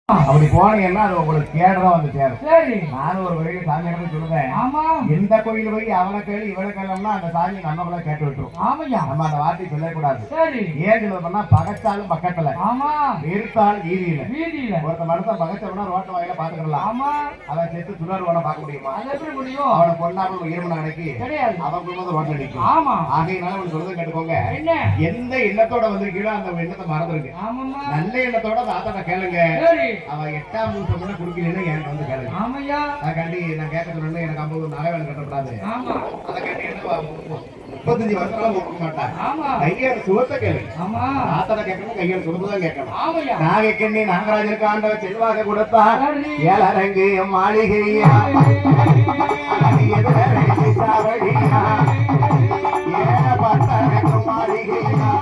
அப்படி போனீங்கன்னா அது உங்களுக்கு கேடுதான் வந்து சேரும். சரி, நானும் ஒரு வழியில சாமி இடத்துல சொல்லுவேன். ஆமா, எந்த கோயில் போய் அவனை கேள்வி இவனை கேள்வம்னா அந்த சாமி நம்மள கேட்டு விட்டுரும். ஆமையா, நம்ம அந்த வார்த்தை சொல்லக்கூடாது. சரி, ஏன் சொல்லுவோம்னா பகச்சாலும் பக்கத்துல, ஆமா, வெறுத்தாலும் வீதியில. வீதியில ஒருத்த மனுஷன் பகச்சவனா ரோட்டு வாயில பாத்துக்கலாம். ஆமா, அவன் செத்து துணர்வனை பார்க்க முடியுமா? அது எப்படி முடியும்? அவனை கொண்டாமல் இருமனை அடக்கி கிடையாது. அவன் குடும்பத்தை ரோட்ல நிற்கும். ஆமா, ஆகையினால அவன் சொல்றது கேட்டுக்கோங்க. என்ன எந்த எண்ணத்தோட வந்திருக்கீங்களோ அந்த எண்ணத்தை மறந்துருக்கு. ஆமாம்மா, நல்ல எண்ணத்தோட தாத்தா கேளுங்க. சரி, அவன் 8ஆம் நிமிஷம் கூட குடுக்கலன்னு என்கிட்ட வந்து கேளுங்க. ஆமையா, அதுக்காண்டி நான் கேட்க சொன்னேன்னு எனக்கு 50 நகை வேலை கட்டக்கூடாது. ஆமா, அதுக்காண்டி என்ன 35 வருஷம் கொடுக்க மாட்டான். ஆமா, கையால சுகத்தை கேளுங்க. ஆமா, தாத்தா கேட்கணும், கையால சுகத்தை தான் கேட்கணும். ஆமையா, நாகைக்கண்ணி நாகராஜனுக்கு ஆண்டவர் செல்வாக கொடுத்தா சரி, ஏழரங்கு மாளிகையா சாவடியா ஏழ பத்தரங்கு மாளிகையா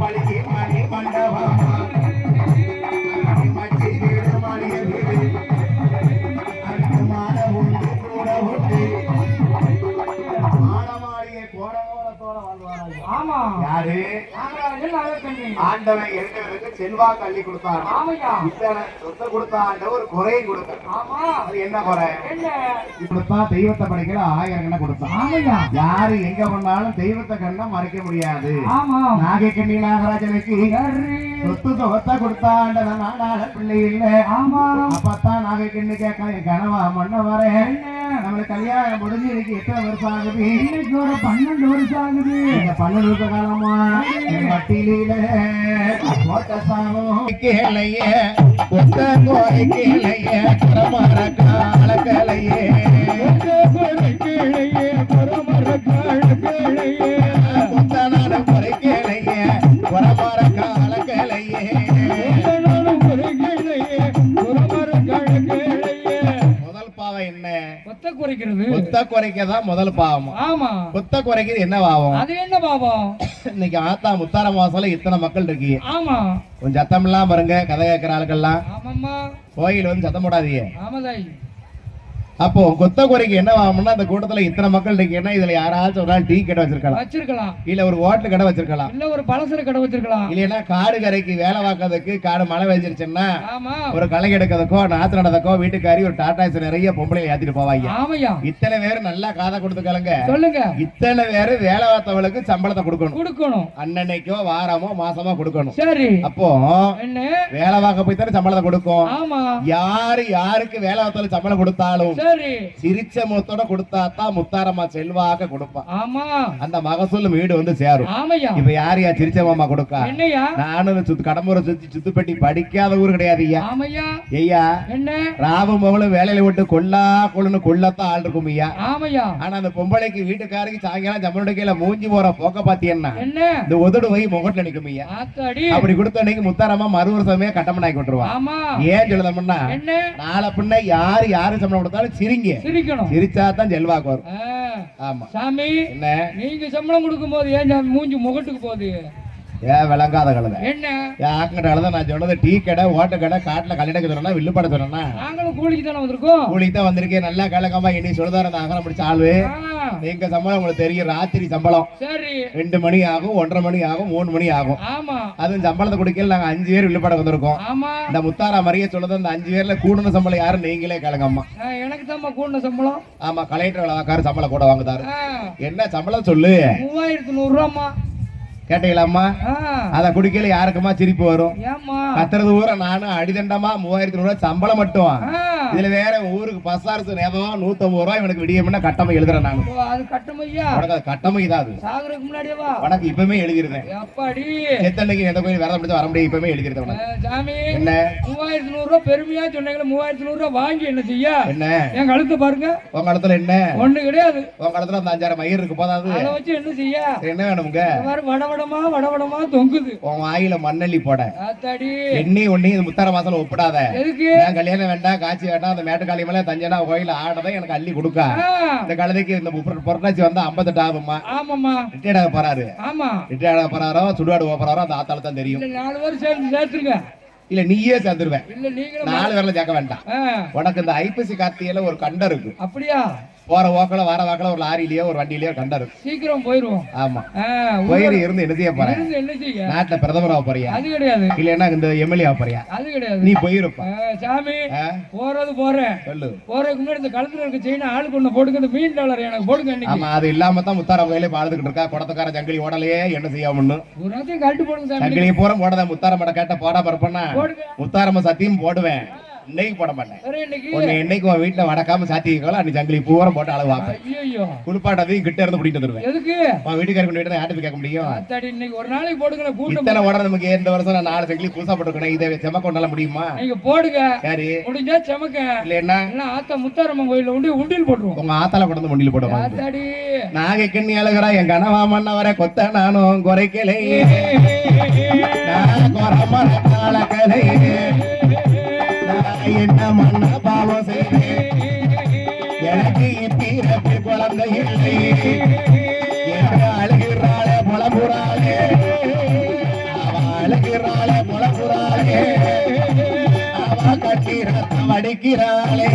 பழிக்கு மணி மண்டபம் மச்சி வீடு மாளிகை வீடு மான உண்டு கூட உண்டு மாடமாளிகை கோடமோரத்தோட வாழ்வாங்க. ஆமா, யாரு? நாகராஜன் நாகக்கண்ணி. ஆண்டவன் எழுந்தவருக்கு செல்வாக்கு அள்ளி கொடுத்தார். ஆமையா, இத்தனை சொத்தை கொடுத்த ஆண்டவர் ஒரு குறையும் கொடுத்தார். ஆமா, அது என்ன குறை? என்ன? இப்படித்தான் தெய்வத்தை படைக்கல 1000 கண்ணை கொடுத்தான். ஆமையா, யாரு எங்க பண்ணாலும் தெய்வத்தை கண்ணை மறைக்க முடியாது. ஆமா, நாகைக்கண்ணி நாகராஜனுக்கு சரி, சொத்து சொத்தை கொடுத்த ஆண்டவன் நாடாள பிள்ளை இல்ல. ஆமா, அப்பத்தான் நாகைக்கண்ணி கேட்க என் கனவா மண்ண வரேன். என்ன? நம்மளுக்கு கல்யாணம் முடிஞ்சு இன்னைக்கு எத்தனை வருஷம் ஆகுது? இன்னைக்கு ஒரு 12 வருஷம் ஆகுது. இந்த 12 வருஷ காலமா என் வட்டியில போட்ட சாமம் கேளையே கொத்த கோரை கேளையே பரமர காலக்கலையே கேளையே பரமர காலக்கலையே கொத்தனான குறை கேளையே பரமர காலக்கலையே முதல் பாவம் என்ன? கொத்த குறைக்கிறது. கொத்த குறைக்கதான் முதல் பாவம். ஆமா, கொத்த குறைக்கிறது என்ன பாவம்? அது என்ன பாவம்? இன்னைக்கு ஆத்தா முத்தார மாசத்துல இத்தனை மக்கள் இருக்கீங்க. ஆமா, கொஞ்சம் சத்தம் எல்லாம் பாருங்க. கதை கேட்கிற ஆளுக்கெல்லாம் ஆமாம்மா, கோயில் வந்து சத்தம் போடாதீங்க. ஆமாதாய். அப்போ கொத்த குறைக்கு என்ன ஆகும்னா அந்த கூட்டத்துல இத்தனை மக்கள் இருக்கீங்கன்னா இதுல யாராச்சும் ஒரு நாள் டீ கடை வச்சிருக்கலாம், வச்சிருக்கலாம், இல்ல ஒரு ஹோட்டல் கடை வச்சிருக்கலாம், இல்ல ஒரு பலசர கடை வச்சிருக்கலாம், இல்லைன்னா காடு கரைக்கு வேலை பார்க்கறதுக்கு காடு மழை பெஞ்சிருச்சுன்னா ஆமா, ஒரு களை எடுக்கிறதுக்கோ நாத்து நடந்தக்கோ வீட்டுக்காரி ஒரு டாடாஸ் நிறைய பொம்பளையை ஏத்திட்டு போவாங்க. ஆமையா, இத்தனை பேர் நல்லா காதை கொடுத்துக்கலங்க. சொல்லுங்க. இத்தனை பேரு வேலை பார்த்தவளுக்கு சம்பளத்தை கொடுக்கணும். அன்னன்னைக்கோ வாரமோ மாசமா கொடுக்கணும். சரி, அப்போ என்ன? வேலை பார்க்க போய் தானே சம்பளத்தை கொடுக்கும். ஆமா, யாருக்கு வேலை பார்த்தாலும் சம்பளம் கொடுத்தாலும் சரி, சிரிச்ச முகத்தோட கொடுத்தாத்தான் முத்தாரம்மா செல்வாக்க கொடுப்பா. ஆமா, அந்த மகசூல் வீடு வந்து சேரும். ஆமையா, இப்ப யாரையா சிரிச்ச மாமா கொடுக்கா? என்னையா? நானும் கடம்பூரை சுத்தி சுத்துப்பட்டி படிக்காத ஊர் கிடையாது ஐயா. ஆமையா, ஐயா என்ன? ராவும் மகளும் வேலையில விட்டு கொள்ளத்தான் ஆள் இருக்கும் ஐயா. ஆமையா, ஆனா அந்த பொம்பளைக்கு வீட்டுக்காரருக்கு சாயங்காலம் சம்பளம் மூஞ்சி போற போக்க பாத்தீங்கன்னா என்ன? இந்த உதடு போய் முகட்டுல நிக்கும் ஐயா. ஆத்தாடி, அப்படி கொடுத்த அன்னைக்கு முத்தாரம்மா மறு வருஷமே கட்டமனாக்கி விட்டுருவா. ஆமா, ஏன் சொல்லுதோம்னா என்ன? நாளை பின்ன யாரு சம்பளம் கொடுத்தாலும் சிரிங்க. சிரிக்கணும். சிரிச்சாதான் செல்வாக்கு வரும். ஆமா சாமி, என்ன நீங்க சம்பளம் கொடுக்கும் போது ஏன் சாமி மூஞ்சி முகட்டுக்கு போகுது? ஏன் விளங்காத கழுத என்ன? ஆக்கிட்ட கழுத நான் சொன்னது டீ கடை ஓட்ட கடை காட்டுல கல்லிடக்க சொன்னா வில்லுப்பட சொன்னா நாங்களும் கூலிக்கு தானே வந்திருக்கோம். கூலிக்கு தான் வந்திருக்கேன். நல்லா கிழக்கமா இனி சொல்லுதாரு அந்த அகரம் பிடிச்ச ஆளு. எங்க சம்பளம் உங்களுக்கு தெரியும். ராத்திரி சம்பளம் சரி, 2 மணி ஆகும், 1:30 மணி ஆகும், 3 மணி ஆகும். ஆமா, அதுவும் சம்பளத்தை குடிக்கல நாங்க 5 பேர் வில்லுப்பட வந்திருக்கோம். ஆமா, இந்த முத்தாரா மரிய சொல்லுது அந்த 5 பேர்ல கூடுன சம்பளம் யாரும் நீங்களே கிழங்கம்மா. எனக்கு தான் கூடின சம்பளம். ஆமா, கலெக்டர் விளக்காரு சம்பளம் கூட வாங்குதாரு. என்ன சம்பளம் சொல்லு? 3100 ரூபாமா. கேட்டீங்களாம்மா? அத குடிக்கல யாருக்குமா சிரிப்பு வரும்? ஏமா கத்துறது ஊர நானும் அடிதண்டமா 3000 ரூபாய் சம்பளம் மட்டும். இதுல வேற ஊருக்கு பசாரசு ஏதோ 150 ரூபாய் இவனுக்கு விடியம்னா கட்டமை எழுதுறேன் நானு. அது கட்டமையா? உனக்கு அது கட்டமை தான். அது சாகுறதுக்கு முன்னாடியேவா? உனக்கு இப்பவே எழுதிருந்தேன். அப்பாடி எத்தனைக்கு எந்த கோயில் வேற முடிச்சு வர முடியும். இப்பவே எழுதிருந்தேன் உனக்கு. சாமி, என்ன 3100 ரூபாய் பெருமையா சொன்னீங்களா? 3100 ரூபாய் வாங்கி என்ன செய்ய? என்ன என் கழுத்தை பாருங்க. உங்க இடத்துல என்ன ஒண்ணு கிடையாது. உங்க இடத்துல அந்த 5-6 மயிர் இருக்கு போதாது. அதை வச்சு என்ன செய்ய? என்ன வேணுமுங்க? வடவடமா தொங்குது. உன் வாயில மண்ணள்ளி போட. ஆத்தாடி, ஒண்ணு இது முத்தார மாசம் ஒப்பிடாத. எதுக்கு? நான் கல்யாணம் வேண்டாம், காட்சி வேண்டாம், அந்த மேட்டுக்காளி மேல தஞ்சனா கோயில ஆடதான் எனக்கு அள்ளி கொடுக்க. இந்த கழுதைக்கு இந்த புரட்டாச்சி வந்து 58 ஆகுமா? ஆமாமா, ரிட்டையர்ட் ஆக போறாரு. ஆமா, ரிட்டையர்ட் ஆக போறாரோ சுடுகாடு போறாரோ அந்த ஆத்தால தான் தெரியும். 4 பேர் சேர்த்துருங்க. இல்ல நீயே சேர்ந்துருவேன். இல்ல நீங்க 4 பேர்ல சேர்க்க வேண்டாம். உனக்கு இந்த ஐப்பசி கார்த்திகையில ஒரு கண்டம் இருக்கு. அப்படியா? போற வாக்குல வர வாக்குல ஒரு லாரியிலயோ ஒரு வண்டியிலயோ கண்டாரு. சீக்கிரம் போயிருவோம். ஆமா, போயிரு இருந்து என்ன செய்ய போற? என்ன செய்ய? நாட்டுல பிரதமரா போறியா? அது கிடையாது. இல்லன்னா இந்த எம்எல்ஏ போறியா? அது கிடையாது. நீ போயிருப்பா. சாமி போறது போறேன். சொல்லு. போறதுக்கு முன்னாடி இந்த கழுத்துல இருக்க செயின ஆளுக்கு ஒண்ணு போடுங்க, மீன் டாலர் எனக்கு போடுங்க. ஆமா, அது இல்லாம தான் முத்தாரம் கோயிலே பாடுதுகிட்டு இருக்கா. குடத்துக்கார ஜங்கிலி ஓடலையே என்ன செய்யாமன்னு பூராத்தையும் கழட்டு போடுங்க சாமி. ஜங்கிலி பூரா போடதான் முத்தாரம் படம் கேட்ட போடாம இருப்பேன்னா முத்தாரம்ம சத்தியம் போடுவேன். இன்னைக்கு போட மாட்டேன். என்னைக்கு உன் வீட்டுல வடக்காம சாத்திக்கலாம் அன்னைக்கு ஜங்கிலி பூரா போட்டு அழுவாப்பேன். குளிப்பாட்டதையும் கிட்ட இருந்து பிடிட்டு வந்துருவேன். எதுக்கு உன் வீட்டுக்காரி கொண்டு வீட்டு யார்ட்டு கேட்க முடியும்? இன்னைக்கு ஒரு நாளைக்கு போடுங்க. இத்தனை ஓட நமக்கு இந்த வருஷம் நான் 4 ஜங்கிலி புதுசா போட்டுருக்கேன். இதை செமக்க கொண்டால முடியுமா? நீங்க போடுங்க. சரி, முடிஞ்சா செமக்க. இல்லன்னா ஆத்தா முத்தாரம்மன் கோயில உண்டியில் போட்டுருவோம். உங்க ஆத்தால கொண்டு வந்து உண்டியில் போடுவாங்க. நாகை கண்ணி அழகிறா என் கனவா மண்ண வர கொத்த நானும் குறைக்கலை என்ன மண்ண பாவம் செய்தேன் எனக்கு இப்பீரப்பி குழந்தை இல்லை என்று அழுகிறாளே புலம்புறாளே அவ அழுகிறாளே புலம்புறாளே அவ கட்டி ரத்தம் அடிக்கிறாளே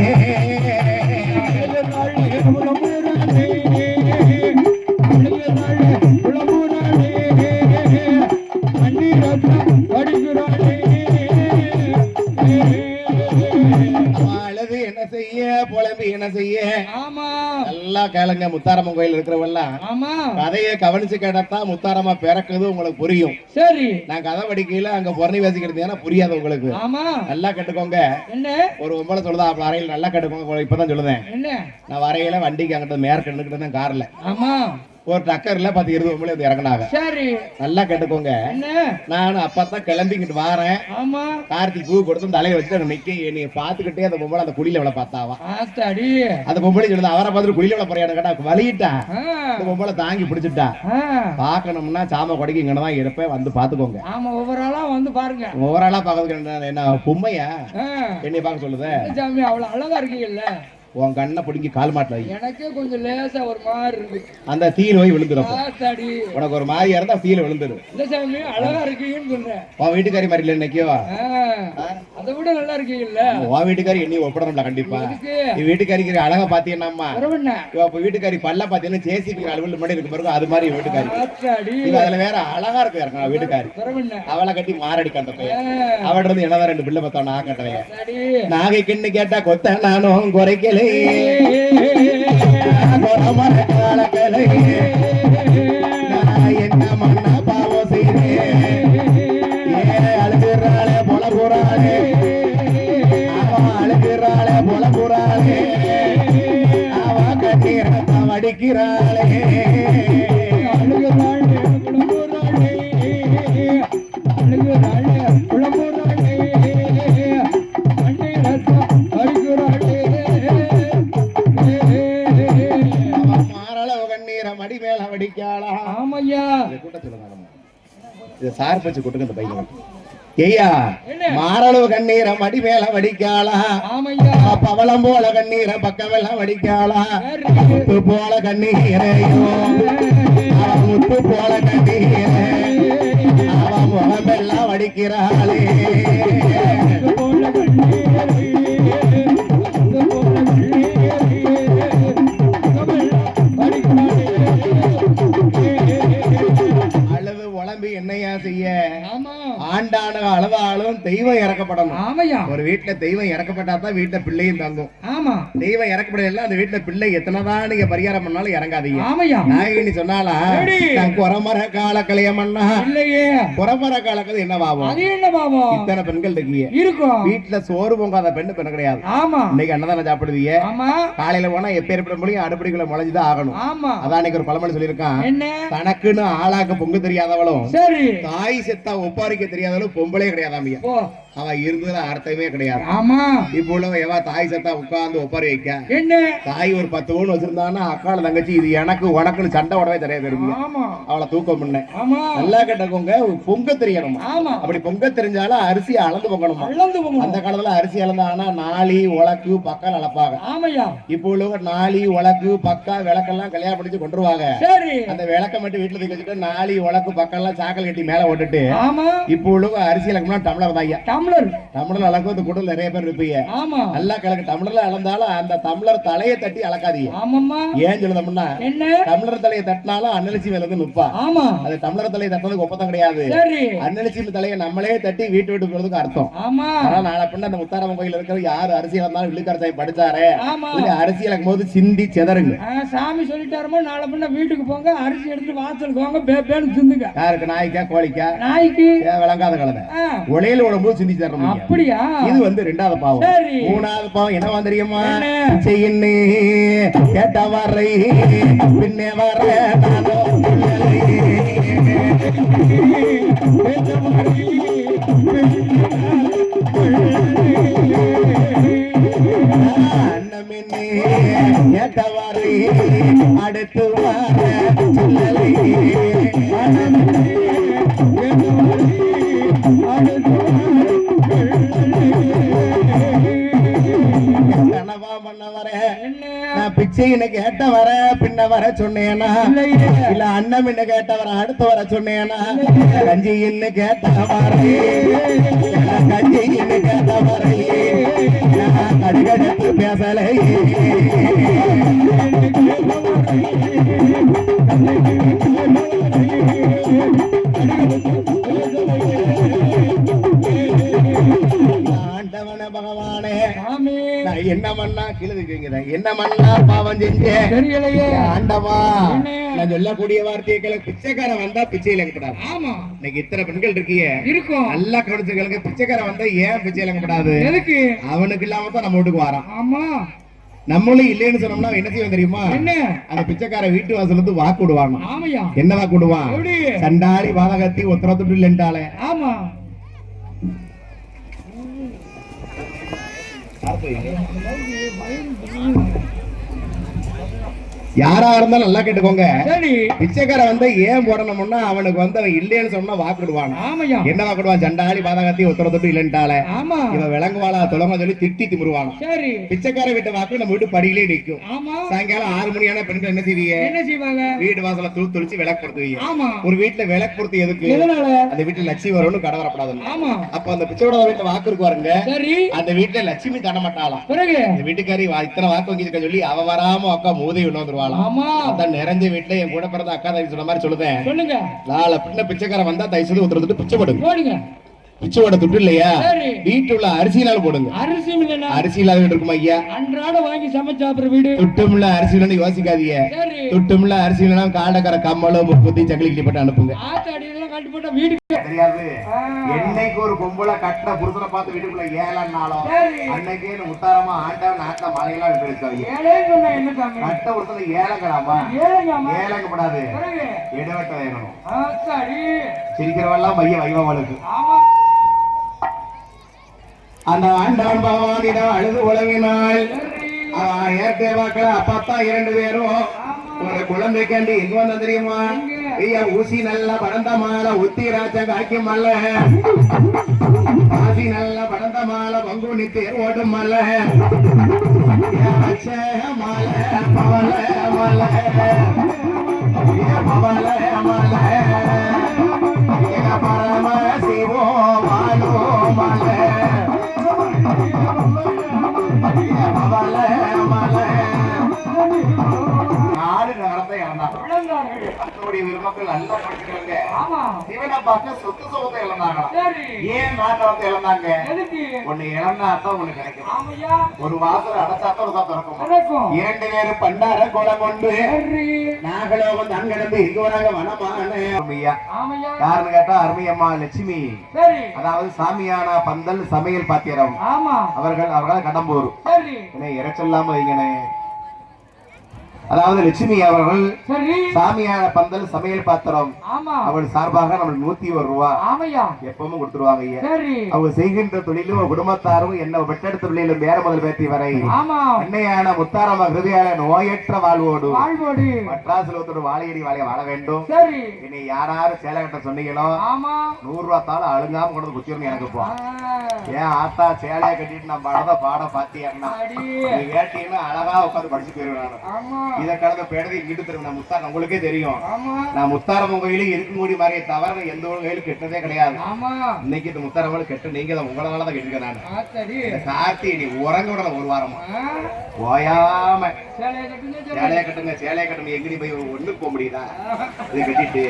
என்ன செய்ய புலம்பி என்ன செய்ய? ஆமா, நல்லா கேளுங்க. முத்தாரம்மன் கோயில் இருக்கிறவெல்லாம் கதையை கவனிச்சு கேட்டா முத்தாரம்மா பிறக்குது உங்களுக்கு புரியும். சரி, நான் கதை படிக்கையில அங்க பொறணி வாசிக்கிறது புரியாது உங்களுக்கு. ஆமா, நல்லா கேட்டுக்கோங்க. என்ன ஒரு ஒன்பது சொல்லுதா அப்ப அறையில் நல்லா கேட்டுக்கோங்க. இப்பதான் சொல்லுதேன். என்ன நான் வரையில வண்டிக்கு அங்கிட்ட மேற்க நின்னுக்கிட்டு தான் கார்ல. ஆமா, ஒரு டக்கர்ல 10-20 இறங்கினாங்க. சரி, நல்லா கேட்டுக்கோங்க. நானும் அப்பதான் கிளம்பிக்கிட்டு வாரேன். ஆமா, கார்த்திக் பூ கொடுத்து தலையை வச்சுட்டு நிக்க என்னைய பாத்துக்கிட்டே அந்த பொம்பளை அந்த குழியில விட பார்த்தாவா. அந்த பொம்பளை சொல்லுது அவரை பார்த்துட்டு குழியில விட போறியான்னு கேட்டா வலிட்டா. அந்த பொம்பளை தாங்கி பிடிச்சிட்டா. பாக்கணும்னா சாம கொடைக்கு இங்கதான் இருப்பேன், வந்து பாத்துக்கோங்க. ஆமா, ஒவ்வொரு ஆளா வந்து பாருங்க. ஒவ்வொரு ஆளா பாக்கிறதுக்கு என்ன பொம்மையா என்னைய பாக்க சொல்லுது? அவ்வளவு அழகா இருக்கீங்கல்ல. உன் கண்ணை பிடிங்கி கால் மாட்டல. எனக்கே கொஞ்சம் லேசா ஒரு மாதிரி இருக்கு. அந்த தீயில போய் விழுந்துடும். உனக்கு ஒரு மாதிரியா இருந்தா தீயில விழுந்துடும். இல்ல சாமி, அழகா இருக்கீங்கன்னு சொல்றேன். உன் வீட்டுக்காரி மாதிரி இல்ல இன்னைக்கோ? அதை விட நல்லா இருக்கீங்கல்ல. உன் வீட்டுக்காரி என்னையும் ஒப்படணும்ல கண்டிப்பா. நீ வீட்டுக்காரிக்கு அழகா பாத்தீங்கன்னா இப்ப வீட்டுக்காரி பல்ல பாத்தீங்கன்னா ஜேசிபி அலுவல் மட்டும் இருக்கு பாருங்க, அது மாதிரி வீட்டுக்காரி. அதுல வேற அழகா இருக்கு இறங்க வீட்டுக்காரி. அவளை கட்டி மாரடிக்க அந்த பையன் அவட இருந்து என்னதான் 2 பிள்ளை பார்த்தா நான் கட்டவைய நாகை கிண்ணு கேட்டா கொத்த நானும் குறைக்கல என்ன மண்ண பாவம் செய்தேன் அழுகிறாளே புலபுறாளே அவ அழுகிறாளே புலபுறாளே அவ கட்டி ரத்தம் அடிக்கிறாளே அழுகிறாளே புலபுறாளே அழுகிறாளே புலபுறாளே மடி மேல வடிக்காளா. ஆமையா, இத சார் பச்சு கொட்டுங்க இந்த பையன். ஐயா, மாரளவு கண்ணீரை மடி மேல வடிக்காளா. ஆமையா, பவளம் போல கண்ணீரை பக்கமெல்லாம் வடிக்காளா. முத்து போல கண்ணீரையோ முத்து போல கண்ணீரை அவ முகமெல்லாம் வடிக்கிறாளே. அழுது உளம்பி என்னையா செய்ய? ஆண்டான அழுதாலும் தெய்வம் இறக்கப்படணும். ஆமையா, ஒரு வீட்டுல தெய்வம் இறக்கப்பட்டா தான் வீட்டுல பிள்ளையும் தங்கும். ஆமா, தெய்வம் இறக்கப்படல அந்த வீட்டுல பிள்ளை எத்தனைதான் நீங்க பரிகாரம் பண்ணாலும் இறங்காதீங்க. ஆமையா, நாயகினி சொன்னாலா குறமர கால கலையமன்னா இல்லையே. குறமர காலக்கள் என்ன பாவம்? அது என்ன பாவம்? இத்தனை பெண்கள் இருக்கீங்க, இருக்கும் வீட்டுல சோறு பொங்காத பெண்ணு பெண்ணு கிடையாது. ஆமா, இன்னைக்கு அன்னதான சாப்பிடுவீங்க. ஆமா, காலையில போனா எப்பேற்பட முடியும் அடுப்படிக்குள்ள முளைஞ்சுதான் ஆகணும். ஆமா, அதான் இன்னைக்கு ஒரு பழமொழி சொல்லியிருக்கான். என்ன தனக்குன்னு ஆளாக்க பொங்கு தெரியாதவளும் சரி தாய் செத்தா ஒப்பாரிக்க தெரியாதவளும் பொம்பளே கிடையாதாமியா. அவ இருந்ததுல அர்த்தமே கிடையாது. ஆமா, இப்போ உள்ள எவா தாய் செத்தா உட்கார்ந்து ஒப்பாரி வைக்க என்ன தாய் ஒரு 10 பவுன் வச்சிருந்தான்னா அக்கால தங்கச்சி இது எனக்கு உனக்குன்னு சண்டை உடவே தெரியாது தெரியும். அவளை தூக்கம் பண்ண நல்லா கேட்டவங்க பொங்க தெரியணும். அப்படி பொங்க தெரிஞ்சாலும் அரிசி அளந்து பொங்கணும். அந்த காலத்துல அரிசி அளந்தாங்கன்னா நாளி உலக்கு பக்கால் அளப்பாங்க. இப்போ உள்ளவங்க நாளி உலக்கு பக்கா விளக்கெல்லாம் கல்யாணம் படிச்சு கொண்டுருவாங்க. அந்த விளக்க மட்டும் வீட்டுல தூக்கி வச்சுட்டு நாளி உலக்கு பக்கெல்லாம் சாக்கல் கட்டி மேல ஓட்டுட்டு இப்போ உள்ளவங்க அரிசி இலக்கம்னா டம்ளர் தான். டம்ளர் டம்ளர் அளக்கும் இந்த கூட்டத்தில் நிறைய பேர் இருப்பீங்க. ஆமா நல்லா கலக்கு. டம்ளர்ல அளந்தாலும் அந்த டம்ளர் தலையை தட்டி அளக்காதீங்க. ஆமாம்மா. ஏன் சொல்லுதோம்னா என்ன டம்ளர் தலையை தட்டினாலும் அன்னலட்சுமி மேல இருந்து நிப்பா. ஆமா அது டம்ளர் தலையை தட்டினதுக்கு ஒப்பந்தம் கிடையாது. சரி அன்னலட்சுமி தலையை நம்மளே தட்டி வீட்டு விட்டு போறதுக்கு அர்த்தம். ஆமா ஆனா நாளை பின்ன அந்த முத்தாரம்மன் கோயில் இருக்கிற யாரு அரசியல் இருந்தாலும் விழுக்காரசாமி படிச்சாரு ஆமா அரசியல் போது சிந்தி செதறுங்க. சாமி சொல்லிட்டாருமா நாளை பின்ன வீட்டுக்கு போங்க அரிசி எடுத்து வாசலுக்கு வாங்க பேன்னு சிந்துங்க. யாருக்கு? நாய்க்கா கோழிக்கா? நாய்க்கு. விளங்காத கலதை உலையில உடம்பு சிந்தி தரணும். அப்படியா? இது வந்து 2வது பாவம். சரி 3வது பாவம் என்னவா தெரியுமா? செய்யின்னு கேட்ட வரை பின்னே வர அன்னமின்னே ஏற்றவாறு அடுத்து வர சொல்லலை. கனவா பண்ண வர நான் பிச்சைன்னு கேட்ட வர பின்ன வர சொன்னேனா இல்ல அண்ணன் என்ன கேட்ட வர அடுத்து வர சொன்னேனா? கஞ்சின்னு கேட்ட வரையே கஞ்சின்னு கேட்ட வரையே கடுகடுத்து பேசலை. ஆண்டவன பகவானே நான் என்ன மண்ணா கிழதுக்குங்க என்ன மண்ணா பாவம் செஞ்சேன் தெரியலையே ஆண்டவா. நான் சொல்லக்கூடிய வார்த்தைகளை பிச்சைக்காரன் வந்தா பிச்சை இழக்கப்படாது. ஆமா இன்னைக்கு இத்தனை பெண்கள் இருக்கீங்க இருக்கும். நல்லா கவனிச்சுக்களுங்க. பிச்சைக்காரன் வந்தா ஏன் பிச்சை இழக்கப்படாது? எதுக்கு? அவனுக்கு இல்லாம தான் நம்ம வீட்டுக்கு வரான். ஆமா நம்மளும் இல்லைன்னு சொன்னோம்னா என்ன செய்வோம் தெரியுமா? என்ன? அந்த பிச்சைக்கார வீட்டு வாசல் இருந்து வாக்கு விடுவாங்க. ஆமையா? என்ன வாக்கு விடுவான்? சண்டாரி வாதகத்தி ஒத்தரத்துட்டு இல்லைன்றாலே. ஆமா யாரா இருந்தாலும் நல்லா கேட்டுக்கோங்க. சரி பிச்சைக்கார வந்து ஏன் போடணும்னா அவனுக்கு வந்து அவன் இல்லைன்னு சொன்னா வாக்குடுவான். ஆமையா? என்ன வாக்குடுவான்? சண்டாளி பாதகத்தி ஒத்தரத்துட்டு இல்லைன்றாலே. ஆமா இவன் விளங்குவாளா தொலங்க சொல்லி திட்டி திமுருவான். சரி பிச்சைக்கார வீட்டு வாக்கு நம்ம வீட்டு படியிலே நிற்கும். ஆமா சாயங்காலம் 6 மணியான பெண்கள் என்ன செய்வீங்க? என்ன செய்வாங்க? வீடு வாசல தூள் தொளிச்சு விளக்கு பொருத்துவீங்க. ஆமா ஒரு வீட்டுல விளக்கு பொருத்து எதுக்கு? அந்த வீட்டுல லட்சுமி வரும்னு கடை வரப்படாது. ஆமா அப்ப அந்த பிச்சையோட வீட்டுல வாக்கு இருக்குவாருங்க. சரி அந்த வீட்டுல லட்சுமி தட மாட்டாளாம். பிறகு அந்த வீட்டுக்காரி இத்தனை வாக்கு வாங்கிருக்க சொல்லி அவ வராம அக்கா மூதை உள்ள வந்துருவாளாம். ஆமா நிறைஞ்ச வீட்டுல என் கூட பிறந்த அக்கா தயவு சொன்ன மாதிரி சொல்லுதேன். சொல்லுங்க. நாளை பின்ன பிச்சைக்காரன் வந்தா தயவு ஒருத்தர் பிச்சை போடுங்க. போடுங்க. பிச்சையோட துட்டு இல்லையா? வீட்டுல அரிசினால போடுங்க. அரிசி இல்லைன்னா அரிசி இல்லாத வீடு இருக்குமா ஐயா? அன்றாட வாங்கி சமைச்சு சாப்பிடுற வீடு. துட்டும்ல அரிசி இல்லைன்னு யோசிக்காதீங்க. துட்டும்ல அரிசி இல்லைன்னா காடக்கரை கம்மலும் முப்பத்தி சக்கலி கிட்டி போட்டு அனுப்புங்க. ஆத்தாடியெல்லாம் கட்டி போட்ட வீடு தெரியாது. என்னைக்கு ஒரு பொம்பளை கட்டின புருஷனை பார்த்து வீட்டுக்குள்ள ஏழனாலும் அன்னைக்கே முத்தாரமா ஆண்டவன் நாட்டின மலையெல்லாம் விட்டுருக்காங்க. கட்ட புருஷனை ஏழங்கடாமா? ஏழங்கப்படாது. இடவட்ட வேணும். சிரிக்கிறவெல்லாம் மைய வைவங்களுக்கு அந்த ஆண்டான் பகவானிடம் அழுது உழவினாள். ஏற்கனவே அப்பா 2 பேரும் ஒரு குழந்தைக்காண்டி எங்க வந்த தெரியுமா? ஊசி நல்ல படந்த மாலை உத்தி ராஜ காக்கி மல்ல ஆசி நல்ல படந்த மாலை பங்குனி தேர் ஓடும் மல்ல மாலை பவல மலை பவல மலை பரம சிவோ வாலோ மலை பவல மலை 4 நகரத்தை இழந்தாங்க. மக்கள் நல்லா படிக்கிறாங்க. சிவனை பார்க்க சொத்து சுகத்தை இழந்தாங்க. ஏன் மாற்றத்தை இழந்தாங்க? ஒண்ணு இழந்தாத்தான் ஒண்ணு கிடைக்கும். ஒரு வாசல் அடைச்சாத்தான் ஒரு திறக்கும். 2 பேரும் பண்டார கோலம் கொண்டு நாகலோகம் தான் கிடந்து இங்க வராங்க வனமான யாருன்னு கேட்டா அருமையம்மா லட்சுமி. அதாவது சாமியானா பந்தல் சமையல் பாத்திரம் அவர்கள் கடம்பூர். இறைச்சல்லாம வைங்கனே. அதாவது லட்சுமி அவர்கள் சாமியான பந்தல் சமையல் பாத்திரம் அவள் சார்பாக நம்மளுக்கு 101 ரூபாய் எப்பவும் கொடுத்துருவாங்க ஐயா. அவங்க செய்கின்ற தொழிலும் குடும்பத்தாரும் என்ன பெற்றெடுத்த தொழிலும் வேற முதல் பேத்தி வரை அன்னையான முத்தாரம்ம ஹிருதயால நோயற்ற வாழ்வோடு மற்றாசுலத்தோடு வாழையடி வாழைய வாழ வேண்டும். இனி யாராரு சேலை கட்ட சொன்னீங்களோ 100 ரூபாய் தாள் அழுங்காம கொண்டு குத்திரணும் எனக்கு போ. ஏன் ஆத்தா சேலையை கட்டிட்டு நான் பாட பாத்தியா வேட்டின்னு அழகா உட்காந்து படிச்சு போயிருவேன். இதை கடந்த பேடதை இங்கிட்டு திரும்ப நான் முத்தாரம் உங்களுக்கே தெரியும். ஆமா நான் முத்தாரம்மன் கோயிலுக்கு இருக்கும்போது மாதிரியே தவிர எந்த ஒரு கோயிலும் கெட்டதே கிடையாது. ஆமா இன்னைக்கு இந்த முத்தாரம்மன் கெட்ட நீங்க தான் உங்களால தான் கெட்டுக்க நான். ஆத்தடி கார்த்தி நீ உறங்க விடல ஒரு வாரமா ஓயாம சேலைய கட்டுங்க சேலையை கட்டுங்க சேலையை கட்டுங்க எங்கடி போய் ஒண்ணுக்கு போக முடியுதா? இதை கட்டிட்டு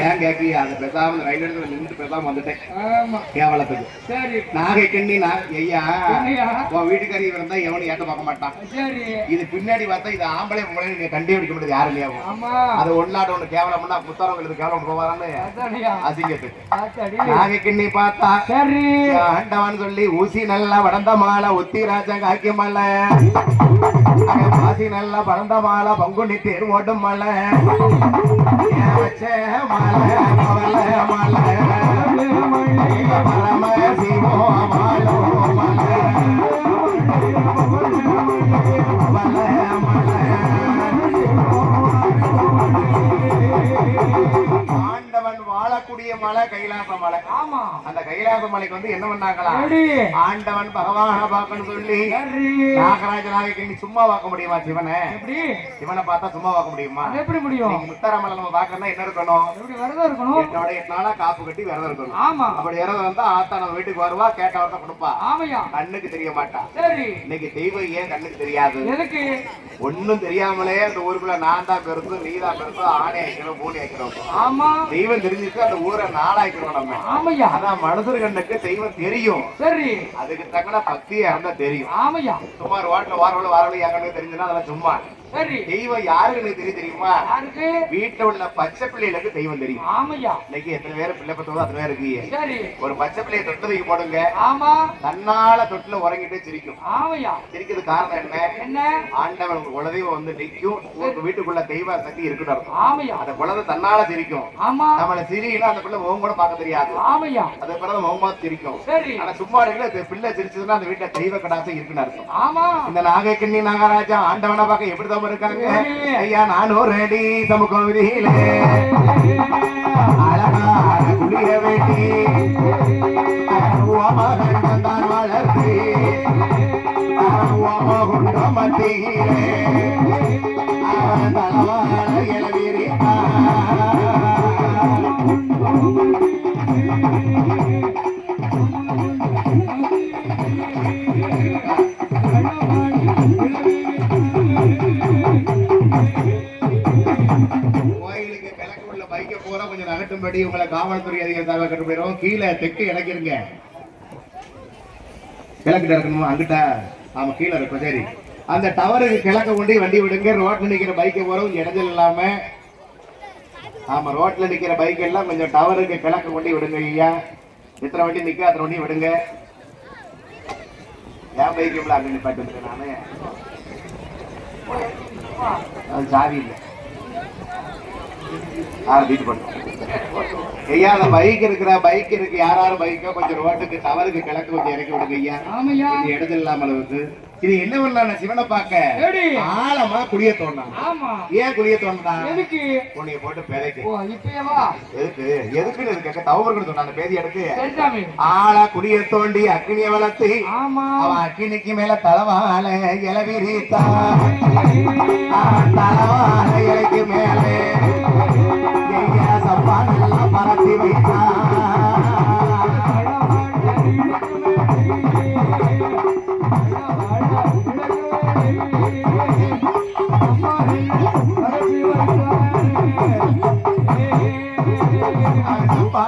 ஏன் கேட்கி அதை பேசாம ரயில் இடத்துல நின்று பேசாம வந்துட்டேன் ஆமா கேவலத்துக்கு. சரி நாகை கண்ணி ஐயா ஐயா. உன் வீட்டுக்காரி இருந்தா எவனும் ஏட்ட பார்க்க மாட்டான். சரி இது பின்னாடி பார்த்தா இது ஆம்பளை பொம்பளை நீங்க கண்டுபிடிக்க முடியாது யாரும் இல்லையா? ஆமா அது ஒன்னாட்ட ஒண்ணு கேவலம்னா புத்தரவங்களுக்கு கேவலம் போவாரான்னு அதானியா அசிங்கத்துக்கு. ஆத்தடி நாகை கண்ணி பார்த்தா சரி ஆண்டவன் சொல்லி ஊசி நல்லா வடந்த மாலை ஒத்தி ராஜாங்க ஆக்கிய மாலை வாசி நல்லா பறந்த மாலை பங்குனி தேர் ஓட்டும் மலை வச்ச மாலை கவலை மாலை பரம சிவோ மாலோ மலை ஆண்டவன் வாழக்கூடிய மலை கைலாச மலை. ஆமா அந்த கைலாச மலைக்கு வந்து என்ன பண்ணாங்களா? ஆண்டவன் பகவான பார்க்கணும் சொல்லி நாகராஜனாக சும்மா பார்க்க முடியுமா சிவனை? எப்படி சிவனை பார்த்தா சும்மா பார்க்க முடியுமா? எப்படி முடியும்? நீங்க முத்தாரம்மலை நம்ம பார்க்கணும்னா என்ன இருக்கணும்? எப்படி விரதம் இருக்கணும்? என்னோட 8 நாளா காப்பு கட்டி விரதம் இருக்கணும். ஆமா அப்படி விரதம் வந்தா ஆத்தா நம்ம வீட்டுக்கு வருவா, கேட்ட வார்த்தை கொடுப்பா. ஆமையா கண்ணுக்கு தெரிய மாட்டா. சரி இன்னைக்கு தெய்வம் ஏன் கண்ணுக்கு தெரியாது? எதுக்கு? ஒண்ணும் தெரியாமலே அந்த ஊருக்குள்ள நான் தான் பெருசு நீ தான் பெருசு ஆணை ஆக்கிறோம் பூனி ஆக்கிறோம். ஆமா தெய்வம் தெரிஞ்சுட்டு அந்த ஊரை நாளாக்கிறோம் நம்ம. ஆமையா அதான் மனுஷர் கண்ணுக்கு தெய்வம் தெரியும். சரி அதுக்கு தக்கன பக்தியா இருந்தா தெரியும். ஆமையா சும்மா ரோட்ல வாரவளவு என் கண்ணுக்கு தெரிஞ்சுன்னா அதெல்லாம் சும்மா. சரி தெய்வம் யாருக்கு தெரியுமா? யாருக்கு? வீட்டுல உள்ள பச்சை பிள்ளைகளுக்கு தெய்வம் தெரியும். ஆமையா இன்னைக்கு எத்தனை பேர் பிள்ளை பத்தவங்க அத்தனை பேர் இருக்கீங்க. சரி ஒரு பச்சை பிள்ளைய தொட்டதுக்கு போடுங்க, ஆமா தன்னால தொட்டுல உறங்கிட்டு சிரிக்கும். ஆமையா சிரிக்கிறது காரணம் என்ன? என்ன? ஆண்டவன் உங்க குலதெய்வம் வந்து நிற்கும். உங்க வீட்டுக்குள்ள தெய்வ சக்தி இருக்குன்னு அர்த்தம். ஆமையா அந்த குலதை தன்னால சிரிக்கும். ஆமா நம்மள சிரினா அந்த பிள்ளை முகம் கூட பார்க்க தெரியாது. ஆமையா அது பிறகு முகமா சிரிக்கும். சரி ஆனா சும்மா இருக்கிற பிள்ளை சிரிச்சதுன்னா அந்த வீட்டுல தெய்வ கடாசம் இருக்குன்னு அர்த்தம். ஆமா இந்த நாகை கண்ணி நாகராஜா ஆண்டவனை பார்க்க எப்படிதான் இருக்காங்க? ஐயா நானும் ரெடி சமூக விதியிலே அழகான குளிர வேண்டி தான் வளர்த்து குண்ட மத்தியிலே அவன் தலவாழ எழுதியிருக்கா. கோயிலுக்கு கிழக்கு உள்ள பைக்க போற கொஞ்சம் நகட்டும்படி உங்களை காவல்துறை அதிகாரி கட்டு போயிடும். கீழே தெற்கு இறக்கிருங்க. கிழக்கு இறக்கணுமா? அங்கிட்டா ஆமா கீழே இருக்கும். சரி அந்த டவருக்கு கிழக்க கொண்டு வண்டி விடுங்க. ரோட்ல நிக்கிற பைக்கை போறவங்க இடைஞ்சல் இல்லாம. ஆமா ரோட்ல நிக்கிற பைக் எல்லாம் கொஞ்சம் டவருக்கு கிழக்க கொண்டு விடுங்க ஐயா. எத்தனை வண்டி நிக்க அத்தனை வண்டி விடுங்க. என் பைக்கு அங்க நிப்பாட்டு வந்துட்டேன் நானு. அது சாவி இல்லை. வீட்டு பண்ணும் ஐயா. அந்த பைக் இருக்கு யாரும் பைக்கோ கொஞ்சம் ரோட்டுக்கு டவருக்கு கிழக்கு கொஞ்சம் இறக்கி விடுங்க ஐயா. ஆமையா கொஞ்சம் இடத்துல இல்லாம அளவுக்கு. இது என்ன பண்ணலாம்? சிவனை பார்க்க ஆழமா குளிய தோண்டான். ஆமா ஏன் குளிய தோண்டான்? எதுக்கு? உன்னைய போட்டு பேதைக்கு. ஓ இப்பயவா? எதுக்குன்னு இருக்க தவறுக்கு சொன்ன அந்த பேதி எடுத்து சரிதாமே. ஆளா குளிய தோண்டி அக்கினிய வளர்த்து ஆமா அவன் அக்கினிக்கு மேல தலவாழ இளவிரித்தான். தலவாழ இலைக்கு மேலே சப்பா நல்லா பரத்தி வைத்தான்.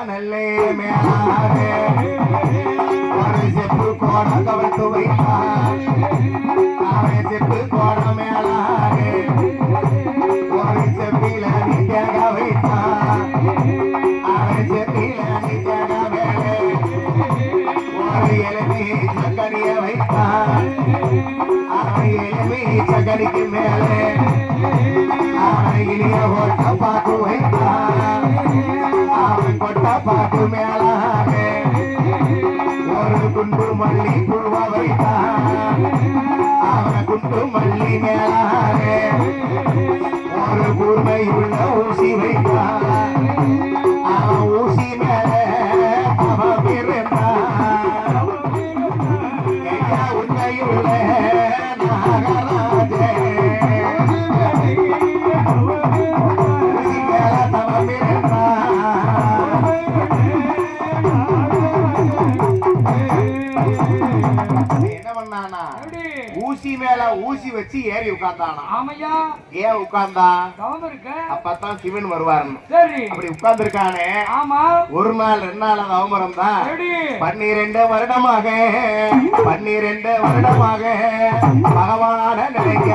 நல்லே மேலாக ஒரு செப்பு கோட கவர்த்து வைத்தான். அவன் செப்பு கோட மேலாக ஒரு செப்பில நித்யாக வைத்தான். அவன் செப்பில நித்யாக மேலே ஒரு எலுமி சக்கரிய வைத்தான். அவன் எலுமி சக்கரிக்கு மேலே அவன் இனிய ஓட்ட பாக்கு வைத்தான். அவன் கொட்ட பாக்கு மேலாக ஒரு குண்டு மல்லி புழுவ வைத்தான். அவன் குண்டு மல்லி மேலாக ஒரு கூர்மை உள்ள ஊசி வைத்தான். அவன் ஊசி மேல அவன் பிறந்தான். உண்மையுள்ள நாகராஜே என்ன பண்ணானா ஊசி மேல ஊசி வச்சு ஏறி உட்கார்ந்தானா. ஆமையா ஏன் உட்கார்ந்தா? தவம் இருக்க. அப்பதான் சிவன் வருவாருன்னு. சரி அப்படி உட்கார்ந்து இருக்கானே. ஆமா ஒரு நாள் 2 நாள் தவம் இருந்தா 12 வருடமாக 12 வருடமாக பகவான நினைக்க